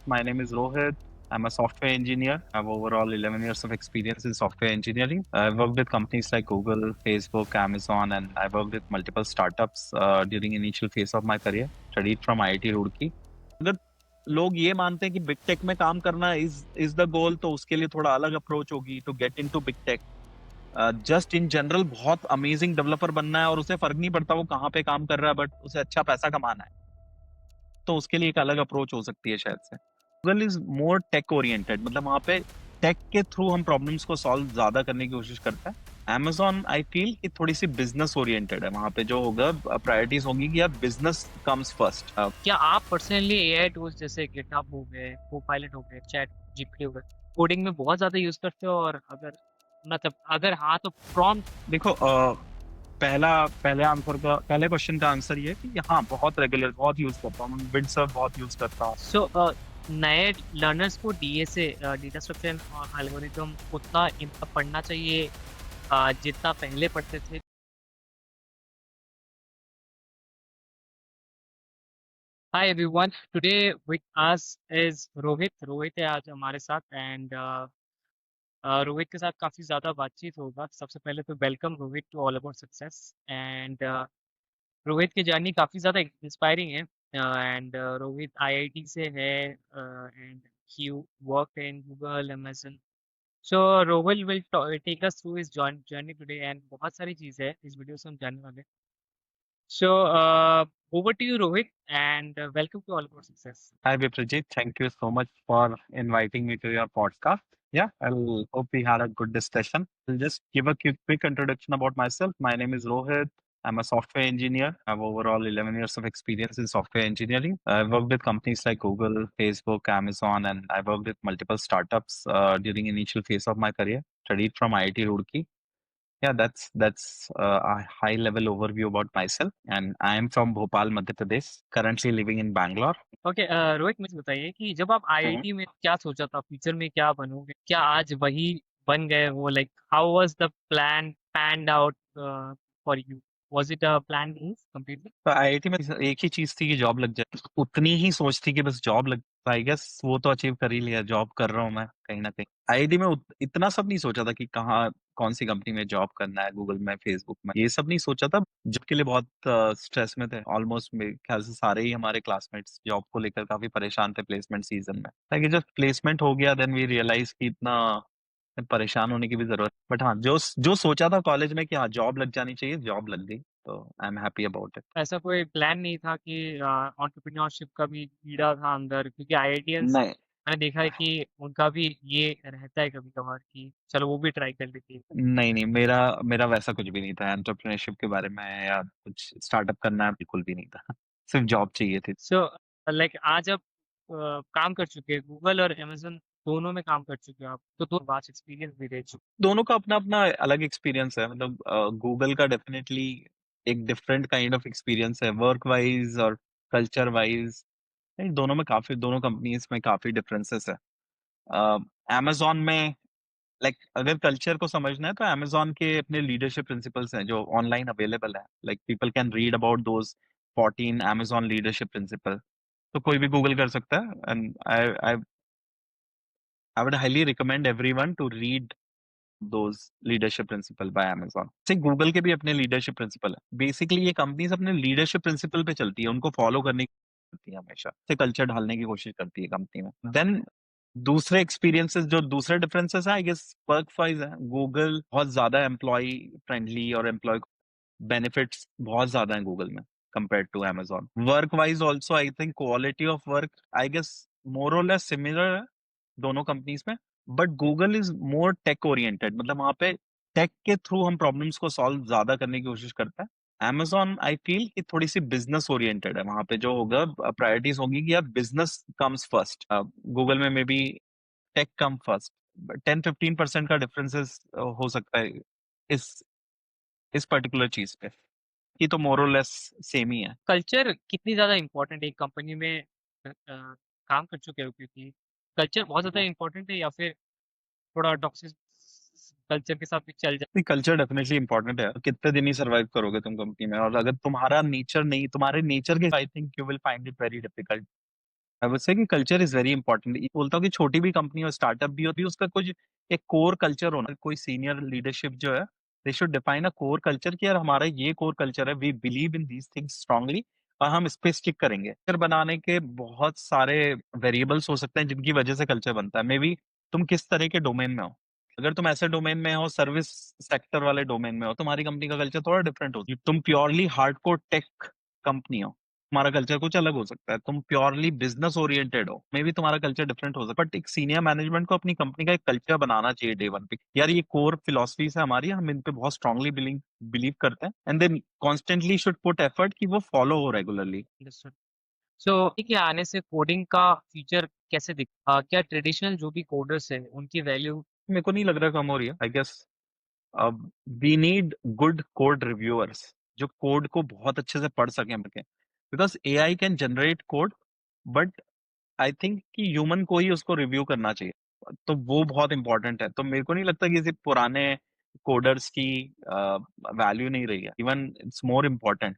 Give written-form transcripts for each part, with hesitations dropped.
My name is Rohit. I'm a software engineer. I have overall 11 years of experience in software engineering. I've worked with companies like Google, Facebook, Amazon, and I worked with multiple startups during initial phase of my career. Studied from IIT Roorkee. अगर लोग ये मानते हैं कि big tech में काम करना is the goal, तो उसके लिए थोड़ा अलग अप्रोच होगी to get into big tech. Just in general बहुत अमेजिंग डेवलपर बनना है और उसे फर्क नहीं पड़ता वो कहाँ पे काम कर रहा है, बट उसे अच्छा पैसा कमाना है, तो उसके लिए एक अलग अप्रोच हो सकती है शायद से। Google is more tech oriented, मतलब वहां पे टेक के थ्रू हम प्रॉब्लम्स को सॉल्व ज्यादा करने की कोशिश करता है। Amazon आई फील कि थोड़ी सी बिजनेस ओरिएंटेड है, वहां पे जो होगा प्रायोरिटीज होंगी कि यार बिजनेस कम्स फर्स्ट। क्या आप पर्सनली एआई टूल्स जैसे गिटहब हो गए, कोपायलट हो गए, चैट जीपीटी हो गए, कोडिंग में बहुत ज्यादा यूज करते हो? और अगर हाँ तो प्रॉम्प्ट। देखो, पहला पहले आंसर का पहले क्वेश्चन का आंसर ये है कि हाँ, बहुत रेगुलर, बहुत यूज करता हूँ, विंडसर्फ बहुत यूज करता हूँ। सो नए लर्नर्स को डीएसए डेटा स्ट्रक्चर और एल्गोरिथम उतना पढ़ना चाहिए जितना पहले पढ़ते थे? Hi everyone, today with us is Rohit. Rohit है आज हमारे साथ एंड रोहित के साथ काफी ज्यादा बातचीत होगा। सबसे पहले तो welcome Rohit to all about success. And Rohit की जर्नी काफ़ी ज़्यादा इंस्पायरिंग है। एंड रोहित आईआईटी से है and he work in Google, Amazon. So Rohit will take us through his journey today and बहुत सारी चीज़ें हैं इस वीडियो से हम जानने वाले। So over to you Rohit and welcome to all about success. Hi, Viprajit. Thank you so much for inviting me to your podcast. Yeah, I'll hope we had a good discussion. I'll just give a quick introduction about myself. My name is Rohit. I'm a software engineer. I have overall 11 years of experience in software engineering. I've worked with companies like Google, Facebook, Amazon, and I worked with multiple startups during initial phase of my career. Studied from IIT Roorkee. Yeah, that's a high level overview about myself. And I am from Bhopal, Madhya Pradesh. Currently living in Bangalore. Okay, Rohit मुझे बताइए कि जब आप IIT में क्या सोचा था, future में क्या बनोगे? क्या आज वही बन गए वो? Like how was the plan panned out for you? Was it a plan completely? तो आईआईटी में एक ही चीज थी कि जॉब लग जाए, उतनी ही सोच थी कि बस जॉब लग। आई गेस वो तो अचीव कर ही लिया, जॉब कर रहा हूँ मैं कहीं ना कहीं। आईआईटी में इतना सब नहीं सोचा था कि कहाँ कौन सी कंपनी में जॉब करना है, गूगल में, फेसबुक में, ये सब नहीं सोचा था। जॉब के लिए बहुत स्ट्रेस में थे। ऑलमोस्ट मेरे ख्याल से सारे ही हमारे क्लासमेट्स जॉब को लेकर काफी परेशान थे प्लेसमेंट सीजन में। ताकि जब प्लेसमेंट हो गया देन वी रियलाइज कि इतना परेशान होने की भी जरूरत। बट हाँ, जो जो सोचा था कॉलेज में कि हाँ जॉब लग जानी चाहिए, जॉब लग गई, तो I am happy about it. ऐसा कोई प्लान नहीं था कि एंटरप्रेन्योरशिप का भी कीड़ा था अंदर? क्योंकि आईआईटियंस नहीं, मैंने देखा है कि उनका भी ये रहता है कभी कभार कि चलो वो भी ट्राई कर लेते हैं। नहीं, नहीं, मेरा मेरा वैसा कुछ भी नहीं था एंटरप्रेन्योरशिप के बारे में, या कुछ स्टार्टअप करना बिल्कुल भी नहीं था। सिर्फ जॉब चाहिए थी। सो लाइक आज आप काम कर चुके हैं गूगल और अमेजन, दोनों में काम कर चुके हो आप, तो दो वास्ट एक्सपीरियंस भी रह चुके। दोनों का अपना अपना अलग एक्सपीरियंस है। मतलब गूगल का डेफिनेटली एक डिफरेंट काइंड ऑफ एक्सपीरियंस है, वर्क वाइज और कल्चर वाइज। दोनों में काफी, दोनों कंपनीज में काफी डिफरेंसेस है। amazon में अगर कल्चर को समझना है तो amazon के अपने लीडरशिप प्रिंसिपल्स हैं जो ऑनलाइन अवेलेबल है। People can read about those 14 amazon leadership principle. तो कोई भी गूगल कर सकता है। And I would highly recommend everyone to read those leadership principle by amazon। से गूगल के भी अपने लीडरशिप प्रिंसिपल है। बेसिकली ये कंपनीज अपने लीडरशिप प्रिंसिपल पे चलती है, उनको फॉलो करने की करती है, हमेशा से कल्चर ढालने की कोशिश करती है कंपनी में। देन दूसरे एक्सपीरियंसेस, जो दूसरे डिफरेंसेस है, आई गेस वर्क वाइज है। गूगल बहुत ज्यादा एम्प्लॉय फ्रेंडली और एम्प्लॉय बेनिफिट्स बहुत ज्यादा है गूगल में compare to amazon। Work wise also I think quality of work I guess more or less similar है दोनों कंपनीज में। But Google is more tech oriented, मतलब वहां पे टेक के थ्रू हम प्रॉब्लम्स को सॉल्व ज्यादा करने की कोशिश करता है। amazon आई फील कि थोड़ी सी बिजनेस ओरिएंटेड है, वहां पे जो होगा प्रायोरिटीज होंगी कि यार बिजनेस कम्स फर्स्ट। गूगल में maybe tech come first. 10-15% का डिफरेंसेस हो सकता है इस इस पर्टिकुलर चीज पे। ये तो मोर और लेस सेम ही है। कल्चर कितनी ज़्यादा इम्पोर्टेंट है एक कंपनी में? काम कर चुके हो क्योंकि कल्चर बहुत ज़्यादा इम्पोर्टेंट है, या फिर थोड़ा टॉक्सिक कल्चर के साथ भी चल जाए? कल्चर डेफिनेटली इंपॉर्टेंट है। कितने दिन ही सर्वाइव करोगे तुम कंपनी में, और अगर तुम्हारा नेचर नहीं, तुम्हारे नेचर के, I think you will find it very difficult. I would say कि कल्चर इज वेरी इंपॉर्टेंट। बोलता हूँ कि छोटी भी कंपनी हो, स्टार्टअप भी हो, भी उसका कुछ एक कोर कल्चर होना। कोई सीनियर लीडरशिप जो है, they should define a core culture कि यार हमारा ये कोर कल्चर है, we believe in these things strongly, और हम इस पे स्टिक करेंगे। कल्चर बनाने के बहुत सारे वेरिएबल्स हो सकते हैं जिनकी वजह से कल्चर बनता है। मे बी तुम किस तरह के डोमेन में हो। अगर तुम ऐसे डोमेन में हो, सर्विस सेक्टर वाले डोमेन में हो, तुम्हारी कंपनी का कल्चर थोड़ा डिफरेंट होता है। तुम प्योरली हार्डकोर टेक कंपनी हो, तुम्हारा कल्चर कुछ अलग हो सकता है। तुम प्योरली बिजनेस ओरिएंटेड हो, मे बी तुम्हारा कल्चर डिफरेंट हो सकता है। बट एक सीनियर मैनेजमेंट को अपनी कंपनी का एक कल्चर बनाना चाहिए डे वन पे। यार ये कोर फिलोसफीज है हमारी, हम इन पे बहुत स्ट्रांगली बिलीव बिलीव करते हैं, and then constantly should put effort कि वो फॉलो हो रेगुलरली। अंडरस्टूड। सो के आने से कोडिंग का फ्यूचर कैसे क्या ट्रेडिशनल जो भी कोडर्स है उनकी वैल्यू? मेरे को नहीं लग रहा कम हो रही है। I guess we need good code reviewers, जो कोड को बहुत अच्छे से पढ़ सकें। Because AI can generate code, but I think कि ह्यूमन को ही उसको रिव्यू करना चाहिए, तो वो बहुत इंपॉर्टेंट है। तो मेरे को नहीं लगता कि सिर्फ पुराने कोडर्स की वैल्यू नहीं रही है, इवन इट्स मोर इम्पोर्टेंट।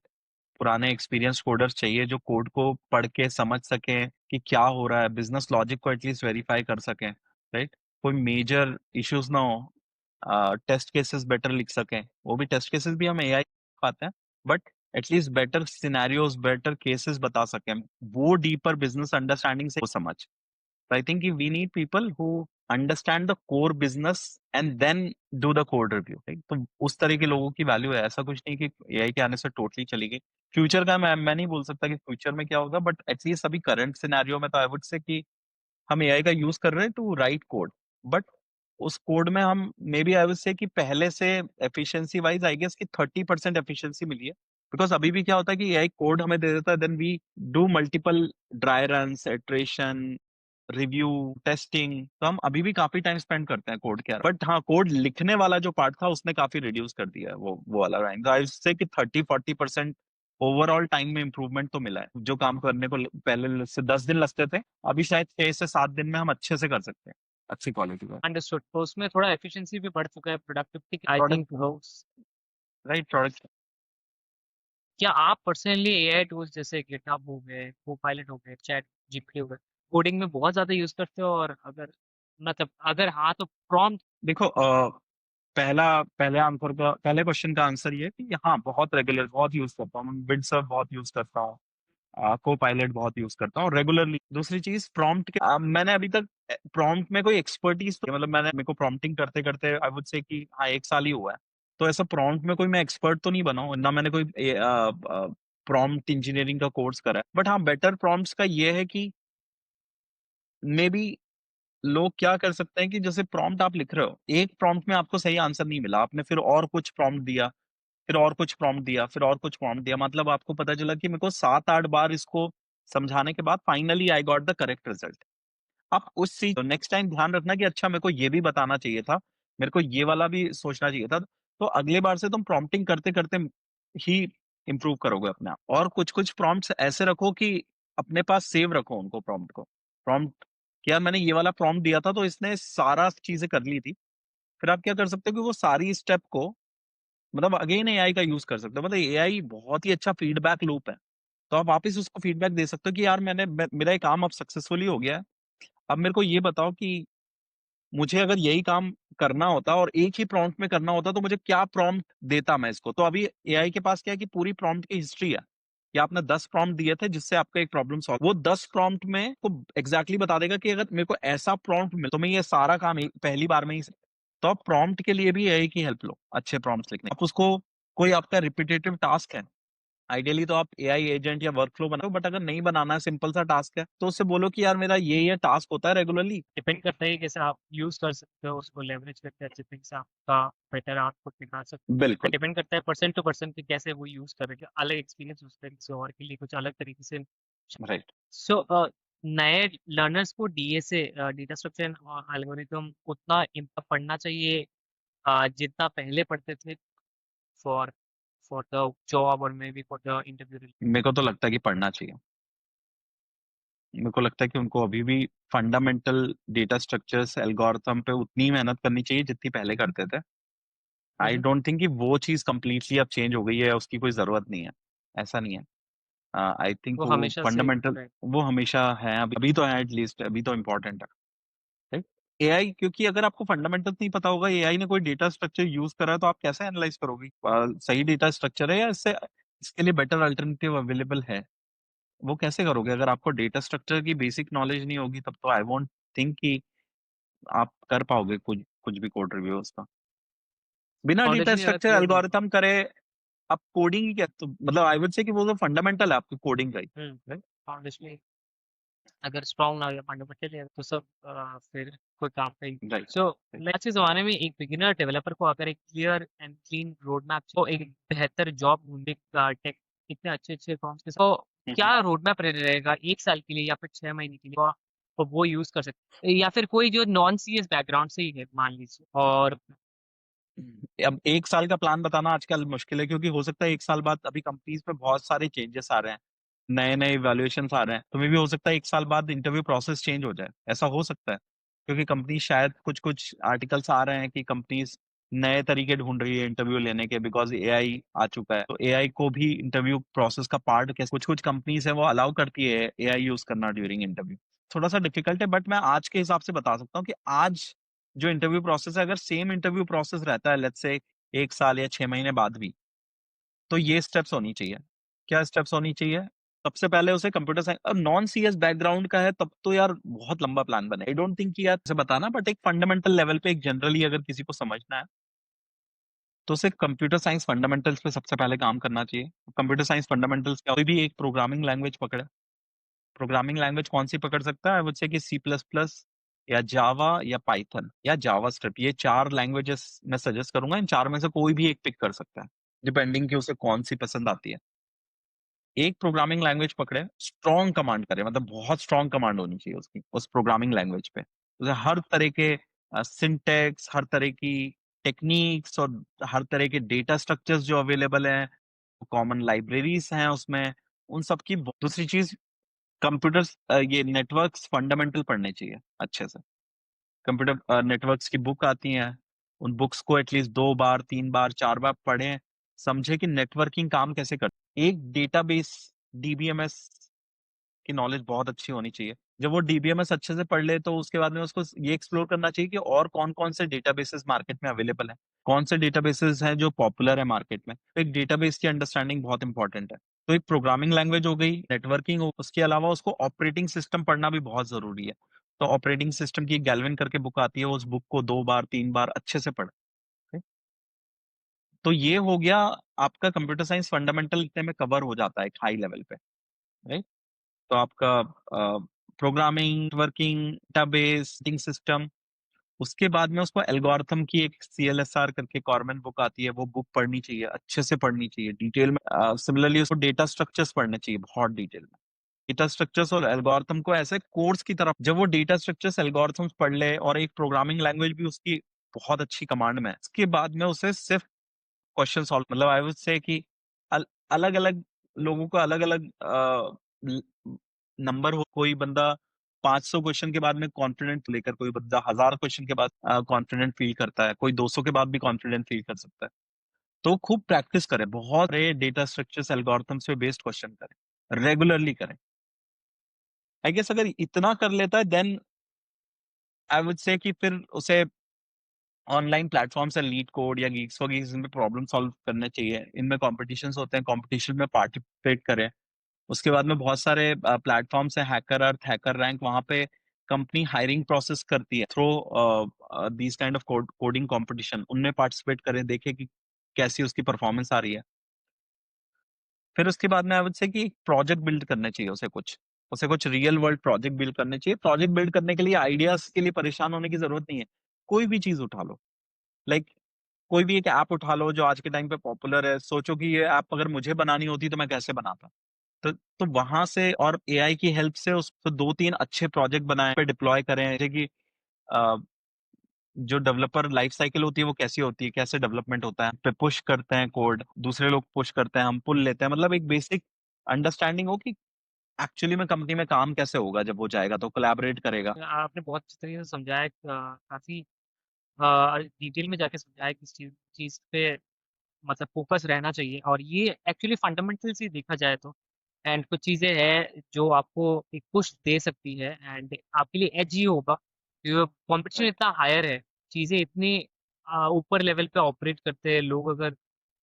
पुराने एक्सपीरियंस कोडर्स चाहिए जो कोड को पढ़ के समझ सके कि क्या हो रहा है, बिजनेस लॉजिक को एटलीस्ट वेरीफाई कर सकें, राइट। कोई मेजर इश्यूज ना हो, टेस्ट केसेस बेटर लिख सकें। वो भी टेस्ट केसेस भी हम एआई पाते हैं, but at least better scenarios, better cases बता सकें, वो डीपर बिजनेस अंडरस्टैंडिंग से वो समझ। So I think we need people who understand the core business and then do the code review, right? तो उस तरह के लोगों की वैल्यू है। ऐसा कुछ नहीं कि एआई के आने से टोटली चली गई। फ्यूचर का मैं नहीं बोल सकता कि फ्यूचर में क्या होगा, बट एटलीस्ट अभी करंट सिनेरियो में तो आई वुड से कि हम एआई का यूज कर रहे हैं टू राइट कोड, बट उस कोड में हम may B I would say कि पहले से एफिशिएंसी वाइज आई गेस कि 30% एफिशिएंसी मिली है। बिकॉज अभी भी क्या होता है कि एआई कोड हमें दे देता है, then we do multiple dry runs, iteration, review, testing, तो हम अभी भी काफी टाइम स्पेंड करते हैं कोड के। बट हाँ, कोड लिखने वाला जो पार्ट था उसने काफी रिड्यूस कर दिया है, वो वाला टाइम। तो आई से कि 30-40% ओवरऑल टाइम में इंप्रूवमेंट तो मिला है। जो काम करने को पहले से 10 दिन लगते थे, अभी शायद 6 से 7 दिन में हम अच्छे से कर सकते हैं, अच्छी क्वालिटी का अंडरस्टूड। तो उसमें थोड़ा एफिशिएंसी भी बढ़ चुका है, productivity I product, think. Right product. क्या आप पर्सनली एआई टूल्स जैसे गिटहब हो गए, कोपायलट हो गए, चैट जीपीटी हो गए, कोडिंग में बहुत ज्यादा यूज करते हो? और अगर मतलब अगर हाँ तो प्रॉम्प्ट। देखो पहला पहले आंसर का पहले क्वेश्चन का आंसर ये है कि हाँ, बहुत रेगुलर, बहुत यूज करता हूँ। विंडसर्फ बहुत यूज करता हूँ, को पायलट बहुत यूज करता हूँ रेगुलरली। दूसरी चीज प्रॉम्प्ट के मैंने अभी तक प्रॉम्प्ट में कोई एक्सपर्टीज तो मतलब मैंने मेरे को प्रॉम्प्टिंग करते करते आई वुड से कि हाँ 1 साल ही हुआ है। तो ऐसा प्रॉम्प्ट में कोई मैं एक्सपर्ट तो नहीं बना हूं, ना मैंने कोई प्रॉम्प्ट इंजीनियरिंग का कोर्स करा है। बट हाँ, बेटर प्रॉम्प्ट्स का ये है कि मे बी लोग क्या कर सकते हैं कि जैसे प्रॉम्प्ट आप लिख रहे हो, एक प्रॉम्प्ट में आपको सही आंसर नहीं मिला, आपने फिर और कुछ प्रॉम्प्ट दिया, फिर और कुछ प्रॉम्प्ट दिया, फिर और कुछ प्रॉम्प्ट दिया, मतलब आपको पता चला कि मेरे को 7-8 बार इसको समझाने के बाद finally I got the correct result. आप उस चीज नेक्स्ट टाइम ध्यान रखना कि अच्छा मेरे को ये भी बताना चाहिए था, मेरे को ये वाला भी सोचना चाहिए था। तो अगले बार से तुम प्रॉम्प्टिंग करते करते ही इंप्रूव करोगे अपने आप। और कुछ कुछ प्रॉम्प्ट्स ऐसे रखो कि अपने पास सेव रखो उनको, प्रॉम्प्ट को। प्रॉम्प्ट क्या, मैंने ये वाला प्रॉम्प्ट दिया था तो इसने सारा चीजें कर ली थी। फिर आप क्या कर सकते हो कि वो सारी स्टेप को मतलब अगेन एआई का यूज कर सकते हो। मतलब एआई बहुत ही अच्छा फीडबैक लूप है। तो आप वापस उसको फीडबैक दे सकते हो कि यार मेरा ये काम अब सक्सेसफुली हो गया है, अब मेरे को ये बताओ कि मुझे अगर यही काम करना होता और एक ही प्रॉम्प्ट में करना होता तो मुझे क्या प्रॉम्प्ट देता मैं इसको। तो अभी एआई के पास क्या है कि पूरी प्रॉम्प्ट की हिस्ट्री है कि आपने 10 प्रॉम्प्ट दिए थे जिससे आपका एक प्रॉब्लम सॉल्व, वो 10 प्रॉम्प्ट में को एग्जैक्टली बता देगा कि अगर मेरे को ऐसा प्रॉम्प्ट मिले तो मैं ये सारा काम पहली बार में ही। तो आप प्रॉम्प्ट के लिए भी एआई की हेल्प लो, अच्छे प्रॉम्प्ट्स लिखने। आप उसको कोई आपका रिपीटेटिव टास्क है, आइडियली तो आप एआई एजेंट या वर्कफ्लो बनाओ, बट अगर नहीं बनाना है, सिंपल सा टास्क है, तो उससे बोलो कि यार मेरा ये टास्क होता है रेगुलरली। डिपेंड करता है कि कैसे आप यूज कर सकते हो उसको, लेवरेज करके अच्छे तरीके से आपका बेटर आउटपुट निकाल सकते हो। बिल्कुल। डिपेंड करता है पर्सन टू पर्सन कि कैसे वो यूज करेंगे, अलग एक्सपीरियंस उस तरीके से और के लिए कुछ अलग तरीके से। राइट। सो नए लर्नर्स को डीएसए, डेटा स्ट्रक्चर और एल्गोरिथम उतना पढ़ना चाहिए जितना पहले पढ़ते थे, फॉर फॉर द जॉब और may be for the interview? मेरे को तो लगता है कि पढ़ना चाहिए। मेरे को लगता है कि उनको अभी भी फंडामेंटल डेटा स्ट्रक्चर्स, एल्गोरिथम पे उतनी मेहनत करनी चाहिए जितनी पहले करते थे। आई डोंट थिंक कि वो चीज कंप्लीटली अब चेंज हो गई है, उसकी कोई जरूरत नहीं है, ऐसा नहीं है। आई थिंक वो तो हमेशा से फंडामेंटल राइट। वो हमेशा है, अभी तो है, एटलीस्ट अभी तो इम्पोर्टेंट है, राइट। एआई, क्योंकि अगर आपको फंडामेंटल नहीं पता होगा, एआई ने कोई डेटा स्ट्रक्चर यूज करा है, तो आप कैसे एनालाइज करोगे सही डेटा स्ट्रक्चर है या इससे इसके लिए बेटर अल्टरनेटिव अवेलेबल है? वो कैसे करोगे अगर आपको डेटा स्ट्रक्चर की बेसिक नॉलेज नहीं होगी? तब तो आई वोंट थिंक कि आप कर पाओगे कुछ कुछ भी कोड रिव्यू उसका बिना नॉलेज डेटा नहीं होगा स्ट्रक्चर क्लियर नहीं होगा। एल्गोरिथम करे। आप कोडिंग ही क्या, तो मतलब आई वुड से कि वो तो फंडामेंटल है आपकी कोडिंग का ही, right? ऑनेस्टली अगर स्ट्रांग ना हो या फंडामेंटल है तो सब फिर कोई काम का ही। राइट, सो आज के ज़माने में एक बिगिनर डेवलपर को अगर एक clear and clean road map तो एक बेहतर जॉब ढूँढने का टेक इतने अच्छे-अच्छे फर्म्स के साथ तो राइट। क्या रोड मैप रहेगा 1 साल के लिए या फिर 6 महीने के लिए तो वो यूज़ कर सकते हैं या फिर कोई जो नॉन सीएस बैकग्राउंड से ही है मान लीजिए और अब 1 साल का प्लान बताना आजकल मुश्किल है, क्योंकि हो सकता है 1 साल बाद अभी कंपनीज में बहुत सारे चेंजेस आ रहे हैं, नए नए इवैल्यूएशंस आ रहे हैं, तो मे भी हो सकता है 1 साल बाद इंटरव्यू प्रोसेस चेंज हो जाए, ऐसा हो सकता है। क्योंकि कंपनी शायद कुछ कुछ आर्टिकल्स आ रहे हैं कि कंपनीज नए तरीके ढूंढ रही है इंटरव्यू लेने के, बिकॉज एआई आ चुका है, तो एआई को भी इंटरव्यू प्रोसेस का पार्ट, कैसे कुछ कुछ कंपनीज है वो अलाउ करती है एआई यूज करना ड्यूरिंग इंटरव्यू। थोड़ा सा डिफिकल्ट है, बट मैं आज के हिसाब से बता सकता हूँ कि आज जो इंटरव्यू प्रोसेस है, अगर सेम इंटरव्यू प्रोसेस रहता है लेट्स से 1 साल या 6 महीने बाद भी, तो ये स्टेप्स होनी चाहिए। क्या स्टेप्स होनी चाहिए? सबसे पहले उसे कंप्यूटर साइंस और नॉन सीएस बैकग्राउंड का है, तब तो यार बहुत लंबा प्लान बने। आई डोंट थिंक कि यार से बताना, बट एक फंडामेंटल लेवल पे एक जनरली अगर किसी को समझना है, तो उसे कंप्यूटर साइंस फंडामेंटल्स पे सबसे पहले काम करना चाहिए। कंप्यूटर साइंस फंडामेंटल्स क्या, कोई भी एक प्रोग्रामिंग लैंग्वेज पकड़े। प्रोग्रामिंग लैंग्वेज कौन सी पकड़ सकता है? आई वुड से कि सी प्लस प्लस या जावा या पाइथन या जावा स्क्रिप्ट, ये 4 लैंग्वेजेस मैं सजेस्ट करूंगा। इन चार में से कोई भी एक पिक कर सकता है, डिपेंडिंग कि उसे कौन सी पसंद आती है। एक प्रोग्रामिंग लैंग्वेज पकड़े, स्ट्रॉन्ग कमांड करे, मतलब बहुत स्ट्रॉन्ग कमांड होनी चाहिए उसकी उस प्रोग्रामिंग लैंग्वेज पे, उसे हर तरह के सिंटेक्स, हर तरह की टेक्निक्स और हर तरह के डेटा स्ट्रक्चर्स जो अवेलेबल हैं, कॉमन लाइब्रेरीज हैं उसमें, उन सब की। दूसरी चीज, कंप्यूटर्स ये नेटवर्क्स फंडामेंटल पढ़ने चाहिए अच्छे से। कंप्यूटर नेटवर्क्स की बुक आती हैं, उन बुक्स को एटलीस्ट 2 बार 3 बार 4 बार पढ़ें, समझे कि नेटवर्किंग काम कैसे करती है। एक डेटाबेस डीबीएमएस की नॉलेज बहुत अच्छी होनी चाहिए। जब वो डीबीएमएस अच्छे से पढ़ ले, तो उसके बाद में उसको ये एक्सप्लोर करना चाहिए कि और कौन कौन से डेटाबेसेस मार्केट में अवेलेबल है, कौन से डेटाबेसेस हैं जो पॉपुलर है मार्केट में। तो एक डेटाबेस की अंडरस्टैंडिंग बहुत इंपॉर्टेंट है। तो एक प्रोग्रामिंग लैंग्वेज हो गई, नेटवर्किंग हो, उसके अलावा उसको ऑपरेटिंग सिस्टम पढ़ना भी बहुत जरूरी है। तो ऑपरेटिंग सिस्टम की गैल्विन करके बुक आती है, उस बुक को 2 बार 3 बार अच्छे से पढ़े। तो ये हो गया आपका कंप्यूटर साइंस फंडामेंटल, इतने में कवर हो जाता है एक हाई लेवल पे, राइट। तो आपका प्रोग्रामिंग, वर्किंग, डेटाबेस सिस्टम, उसके बाद में उसको एल्गोरिथम की एक सीएलएसआर करके कॉर्मन बुक आती है, वो बुक पढ़नी चाहिए, अच्छे से पढ़नी चाहिए डिटेल में। सिमिलरली उसको डेटा स्ट्रक्चर्स पढ़ने चाहिए बहुत डिटेल में। डेटा स्ट्रक्चर्स और एल्गोरिथम को ऐसे कोर्स की तरफ, जब वो डेटा स्ट्रक्चर्स एल्गोरिथम्स पढ़ ले और एक प्रोग्रामिंग लैंग्वेज भी उसकी बहुत अच्छी कमांड में है, उसके बाद में उसे सिर्फ क्वेश्चन सॉल्व, मतलब आई वुड से कि अलग अलग लोगों का अलग अलग नंबर हो। कोई बंदा 500 क्वेश्चन के बाद में कॉन्फिडेंट लेकर, कोई बंदा 1000 क्वेश्चन के बाद कॉन्फिडेंट फील करता है, कोई 200 के बाद भी कॉन्फिडेंट फील कर सकता है। तो खूब प्रैक्टिस करें, बहुत सारे डेटा स्ट्रक्चर्स एल्गोरिथम्स पे बेस्ड क्वेश्चन करें, रेगुलरली करें। आई गेस अगर इतना कर लेता है, देन आई वुड से कि फिर उसे ऑनलाइन प्लेटफॉर्म से लीड कोड या गीक्स वगीक्स में प्रॉब्लम सॉल्व करने चाहिए। इनमें कॉम्पिटिशन्स होते हैं, कॉम्पिटिशन में पार्टिसिपेट करें। उसके बाद में बहुत सारे प्लेटफॉर्म्स हैं, हैकर अर्थ, हैकर रैंक, वहां पे कंपनी हायरिंग प्रोसेस करती है through these kind of coding competition, उनमें पार्टिसिपेट करें, देखें कि कैसी उसकी परफॉर्मेंस आ रही है। फिर उसके बाद में आई वुड से कि प्रोजेक्ट बिल्ड करने चाहिए उसे कुछ रियल वर्ल्ड प्रोजेक्ट बिल्ड करने चाहिए। प्रोजेक्ट बिल्ड करने के लिए आइडियाज के लिए परेशान होने की जरूरत नहीं है, कोई भी चीज उठा लो। लाइक कोई भी एक ऐप उठा लो जो आज के टाइम पे पॉपुलर है, सोचो कि ये ऐप अगर मुझे बनानी होती तो मैं कैसे बनाता। तो वहां से और एआई की हेल्प से उस तो 2-3 अच्छे प्रोजेक्ट बनाए पे डिप्लॉय करें, जैसे कि अ, जो डेवलपर लाइफ साइकिल होती है वो कैसी होती है, कैसे डेवलपमेंट होता है, पे पुश करते हैं कोड, दूसरे लोग पुश करते हैं, हम पुल लेते हैं, मतलब एक बेसिक अंडरस्टैंडिंग हो कि एक्चुअली में कंपनी में काम कैसे होगा, जब वो जाएगा तो कोलैबोरेट करेगा। आपने बहुत अच्छी तरीके से समझाया काफ़ी डिटेल में जाके समझाया कि इस चीज़ चीज़ पे मतलब फ़ोकस रहना चाहिए और ये एक्चुअली फंडामेंटल से देखा जाए तो एंड कुछ चीज़ें हैं जो आपको एक पुश दे सकती है एंड आपके लिए एज ही होगा क्योंकि कंपटीशन राइट। इतना हायर है, चीज़ें इतनी ऊपर लेवल पे ऑपरेट करते हैं लोग, अगर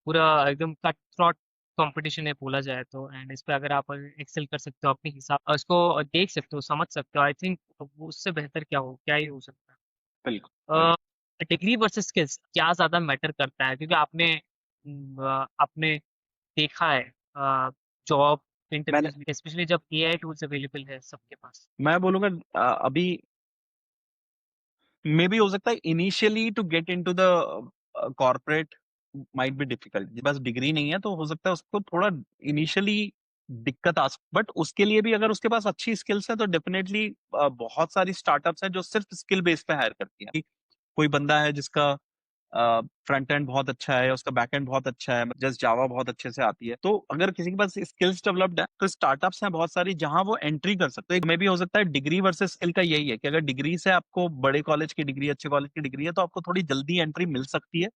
पूरा एकदम कट थ्रॉट कंपटीशन है बोला जाए तो, एंड इस पे अगर आप एक्सेल कर सकते हो अपने हिसाब, उसको देख सकते हो, समझ सकते हो, आई थिंक उससे बेहतर क्या ही हो सकता है। बिल्कुल, बिल्कुल। डिग्री वर्सेस स्किल्स क्या ज़्यादा मैटर करता है? क्योंकि आपने देखा है जॉब मैंने इंटरव्यूज़ में स्पेशली जब एआई टूल्स अवेलेबल है सबके पास। मैं बोलूँगा अभी मेबी हो सकता है initially to get into the corporate might be difficult. बस डिग्री नहीं है तो हो सकता है उसको थोड़ा इनिशियली दिक्कत आ सकती, बट उसके लिए भी अगर उसके पास अच्छी स्किल्स है तो डेफिनेटली बहुत सारी स्टार्टअप्स हैं जो सिर्फ स्किल बेस पे हायर करती हैं कि कोई बंदा है जिसका फ्रंट एंड बहुत अच्छा है, उसका बैक एंड बहुत अच्छा है, जस्ट जावा बहुत अच्छे से आती है, तो अगर किसी के पास स्किल्स डेवलप्ड है तो स्टार्टअप्स हैं बहुत सारी जहां वो एंट्री कर सकते हैं। में भी हो सकता है डिग्री वर्सेस स्किल का यही है कि अगर डिग्री से आपको बड़े कॉलेज की डिग्री, अच्छे कॉलेज की डिग्री है तो आपको थोड़ी जल्दी एंट्री मिल सकती है,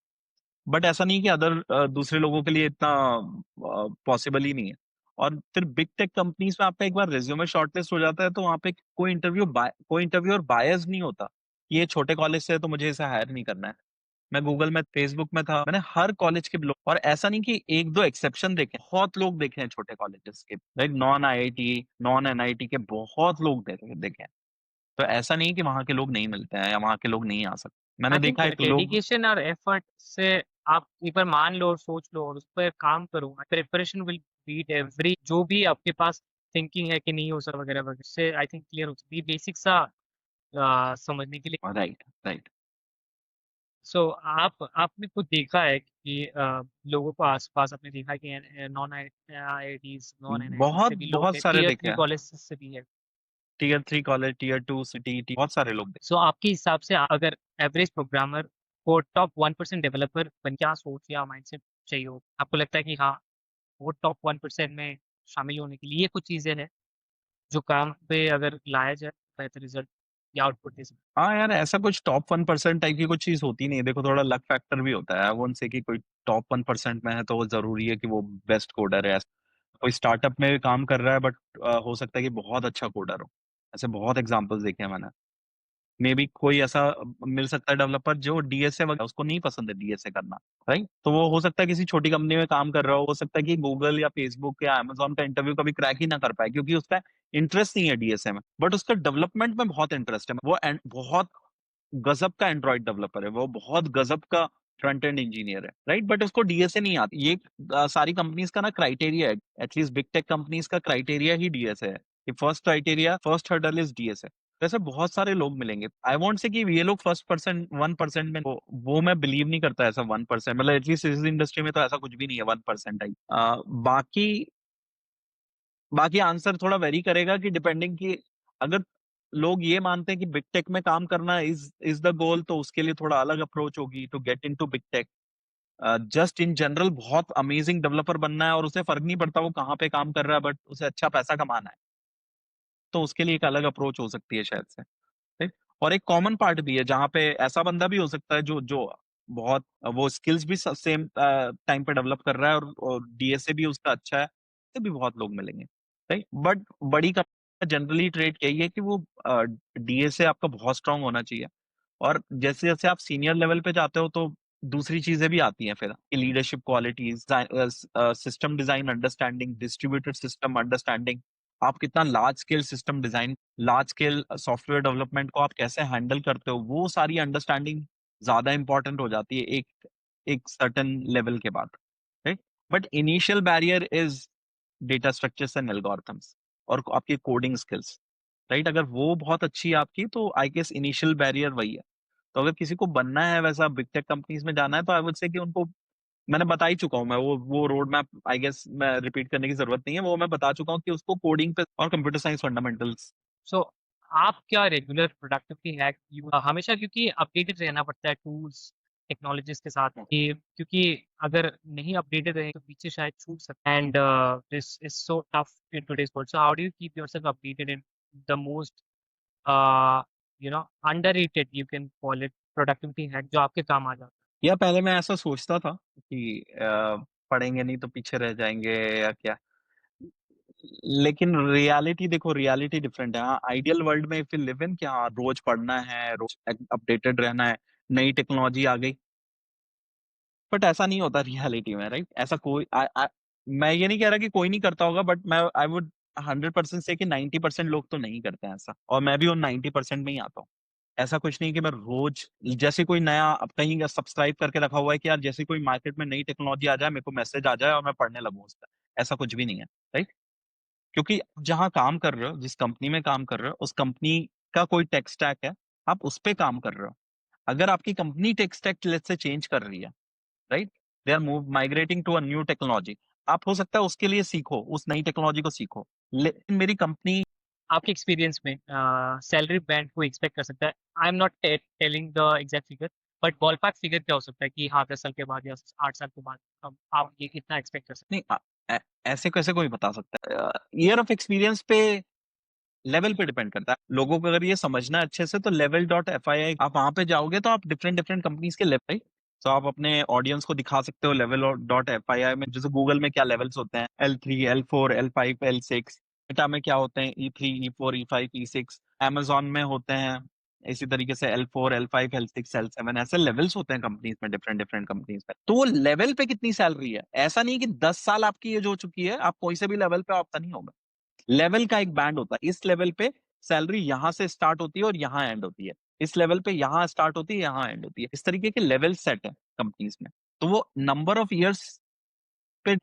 बट ऐसा नहीं कि दूसरे लोगों के लिए इतना पॉसिबल ही नहीं है। और फिर बिग टेक कंपनीज में आपका एक बार रिज्यूमे शॉर्टलिस्ट हो जाता है तो वहां पे कोई इंटरव्यूअर बायस नहीं होता। ये छोटे कॉलेज से है तो मुझे इसे हायर नहीं करना है। मैं गूगल में, फेसबुक में था, मैंने हर कॉलेज के लोग, और ऐसा नहीं कि एक दो एक्सेप्शन देखे, बहुत लोग देखे हैं छोटे कॉलेजेस के, like non IIT, non NIT के बहुत लोग देखे हैं। तो ऐसा नहीं कि वहां के लोग नहीं मिलते हैं या वहां के लोग नहीं आ सकते। मैंने आई थिंक देखा है कि लोग। डेडिकेशन और एफर्ट से आप एक बार मान लो और सोच लो और उस पर काम करो, प्रिपरेशन विल बीट एवरी, जो भी आपके पास थिंकिंग है कि नहीं हो सकता वगैरह वगैरह, से आई थिंक क्लियर हो सकती है बेसिक सा समझने के लिए। Right, right. सो आपने खुद देखा है कि लोगों को आसपास आपने देखा है कि नॉन आईआईटीज नॉन एनआईटी बहुत से भी लोग बहुत हैं, सारे टीयर देखे थ्री हैं। कॉलेज से भी है। टियर 3 कॉलेज, टियर 2 सिटी, बहुत सारे लोग देखे। सो आपके हिसाब से अगर एवरेज प्रोग्रामर को टॉप 1% डेवलपर बन, क्या सोच या माइंडसेट चाहिए हो? आपको लगता है कि हाँ, वो टॉप 1% में शामिल होने के लिए ये कुछ चीजें हैं जो काम पे अगर लाया जाए बेहतर रिजल्ट या आउटपुट दे सकते हाँ यार, ऐसा कुछ टॉप 1% टाइप की कुछ चीज होती नहीं है। देखो, थोड़ा लक फैक्टर भी होता है। आई वोंट से कि कोई टॉप 1% में है तो वो जरूरी है कि वो बेस्ट कोडर है। कोई स्टार्टअप में काम कर रहा है बट हो सकता है कि बहुत अच्छा कोडर हो। ऐसे बहुत एग्जांपल्स देखे हैं मैंने। मे बी कोई ऐसा मिल सकता है डेवलपर जो डीएसए वगैरह, उसको नहीं पसंद है डीएसए करना, राइट? तो वो हो सकता है किसी छोटी कंपनी में काम कर रहा हो सकता है कि गूगल या फेसबुक या अमेजोन का इंटरव्यू कभी क्रैक ही ना कर पाए क्योंकि उसका इंटरेस्ट नहीं है डीएसए में, बट उसका डेवलपमेंट में बहुत इंटरेस्ट है। बहुत गजब का एंड्रॉइड डेवलपर है, वो बहुत गजब का फ्रंट एंड इंजीनियर है, राइट? बट उसको डीएसए नहीं आती। ये सारी कंपनीज का ना क्राइटेरिया है, एटलीस्ट बिग टेक कंपनीज का क्राइटेरिया ही डीएसए है कि first criteria, first hurdle is DSA. वैसे बहुत सारे लोग मिलेंगे। आई वॉन्ट से कि ये लोग फर्स्ट परसेंट 1% में, वो मैं बिलीव नहीं करता ऐसा 1%, मतलब एटलीस्ट इस इंडस्ट्री में तो ऐसा कुछ भी नहीं है 1% टाइप। बाकी बाकी आंसर थोड़ा वेरी करेगा कि डिपेंडिंग कि अगर लोग ये मानते हैं कि बिग टेक में काम करना इज द गोल तो उसके लिए थोड़ा अलग अप्रोच होगी to get into big tech. Just in general बहुत अमेजिंग डेवलपर बनना है और उसे फर्क नहीं पड़ता वो कहाँ पे काम कर रहा है, बट उसे अच्छा पैसा कमाना है, तो उसके लिए एक अलग अप्रोच हो सकती है शायद से, राइट? और एक कॉमन पार्ट भी है जहाँ पे ऐसा बंदा भी हो सकता है जो जो बहुत वो स्किल्स भी सेम टाइम पे डेवलप कर रहा है और डीएसए भी उसका अच्छा है, तो भी बहुत लोग मिलेंगे, राइट? बट बड़ी का जनरली ट्रेड यही है कि वो डीएसए आपका बहुत स्ट्रांग होना चाहिए। और जैसे जैसे आप सीनियर लेवल पे जाते हो तो दूसरी चीजें भी आती हैं फिर, leadership qualities, system design understanding, distributed system understanding, आप कितना large scale system design, large scale software development को आप कैसे हैंडल करते हो, वो सारी अंडरस्टैंडिंग ज्यादा इंपॉर्टेंट हो जाती है एक एक सर्टेन लेवल के बाद, right? But initial barrier is data structures and algorithms और आपकी कोडिंग स्किल्स, राइट? अगर वो बहुत अच्छी है आपकी तो आई गेस इनिशियल बैरियर वही है। तो अगर किसी को बनना है वैसा, बिग टेक कंपनीज में जाना है, तो आई वुड से कि उनको मैंने बता ही चुका हूँ। मैं वो रोड मैप आई गेस मैं रिपीट करने की जरूरत नहीं है, वो मैं बता चुका हूँ कि उसको कोडिंग पे और कंप्यूटर साइंस फंडामेंटल्स। सो आप क्या रेगुलर प्रोडक्टिविटी हैक हमेशा, क्योंकि अपडेटेड रहना पड़ता है टूल्स टेक्नोलॉजीज के साथ, कि क्योंकि अगर नहीं अपडेटेड रहे तो पीछे शायद छूट सकते हैं, and this is so tough in today's world. So how do you keep yourself updated in the most underrated, you can call it, productivity hack जो आपके काम आ जाता या पहले मैं ऐसा सोचता था कि पढ़ेंगे नहीं तो पीछे रह जाएंगे या क्या। लेकिन रियलिटी देखो, रियलिटी डिफरेंट है। हाँ, आइडियल वर्ल्ड में इफ यू लिव इन, क्या रोज पढ़ना है, रोज अपडेटेड रहना है, नई टेक्नोलॉजी आ गई, बट ऐसा नहीं होता रियलिटी में, राइट? ऐसा कोई मैं ये नहीं कह रहा कि कोई नहीं करता होगा, बट मैं आई वुड 100% से कि 90% लोग तो नहीं करते हैं ऐसा, और मैं भी उन 90% में ही आता हूँ। ऐसा कुछ नहीं कि मैं रोज जैसे कोई नया अब कहीं सब्सक्राइब करके रखा हुआ है कि यार जैसे कोई मार्केट में नई टेक्नोलॉजी आ जाए, मेरे को मैसेज आ जाए और मैं पढ़ने लगूं उस पर। ऐसा कुछ भी नहीं है, राइट? क्योंकि आप जहाँ काम कर रहे हो, जिस कंपनी में काम कर रहे हो, उस कंपनी का कोई टेक स्टैक है, आप उस पे काम कर रहे हो। अगर आपकी company tech stack let's say change कर रही है, right, they are move migrating to a new technology, आप हो सकता है उसके लिए सीखो, उस नई टेक्नोलॉजी को सीखो। लेकिन मेरी कंपनी आपके एक्सपीरियंस में सैलरी बैंड को एक्सपेक्ट कर सकता है? I am not telling the exact figure, but ballpark figure क्या हो सकता है कि हाँ 10 साल के बाद या 8 साल के बाद आप ये कितना एक्सपेक्ट कर सकते नहीं ऐसे कैसे कोई बता सकता है? ईयर ऑफ एक्सपीरियंस पे, लेवल पे डिपेंड करता है। लोगों को अगर ये समझना है अच्छे से, तो level.fii आप वहां पे जाओगे तो आप डिफरेंट डिफरेंट कंपनीज के लेवल, तो आप अपने ऑडियंस को दिखा सकते हो level.fii में। जैसे गूगल में क्या लेवल्स होते हैं, L3, L4, L5, L6। Meta में क्या होते हैं, E3, E4, E5, E6। amazon में होते हैं इसी तरीके से L4, L5, L6, L7। ऐसे लेवल्स होते हैं कंपनीज में, डिफरेंट डिफरेंट कंपनीज में। तो वो लेवल पे कितनी सैलरी है, ऐसा नहीं कि 10 साल आपकी एज हो चुकी है आप कोई से भी लेवल पे आपका नहीं होगा। लेवल का एक बैंड होता है, इस लेवल पे सैलरी यहां से स्टार्ट होती है और यहां एंड होती है, इस लेवल पे यहां स्टार्ट होती है, यहां एंड होती है। इस तरीके के लेवल सेट है कंपनीज में। तो वो नंबर ऑफ इयर्स पे,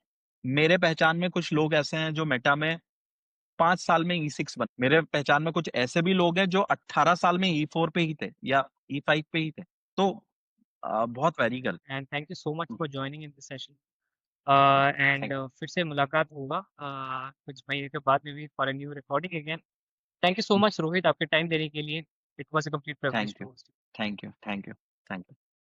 मेरे पहचान में कुछ लोग ऐसे हैं जो मेटा में 5 साल में E6 बने। मेरे पहचान में कुछ ऐसे भी लोग हैं जो 18 साल में E4 पे ही थे या E5 पे ही थे। तो बहुत वैरी करते हैं? And thank you so much हैं। For joining in this session. Thank and फिर से मुलाकात होगा कुछ महीने के बाद में भी for a new recording again. Thank you so much Rohit, आपके टाइम देने के लिए। It was a complete privilege thank to you host. Thank you thank you thank you.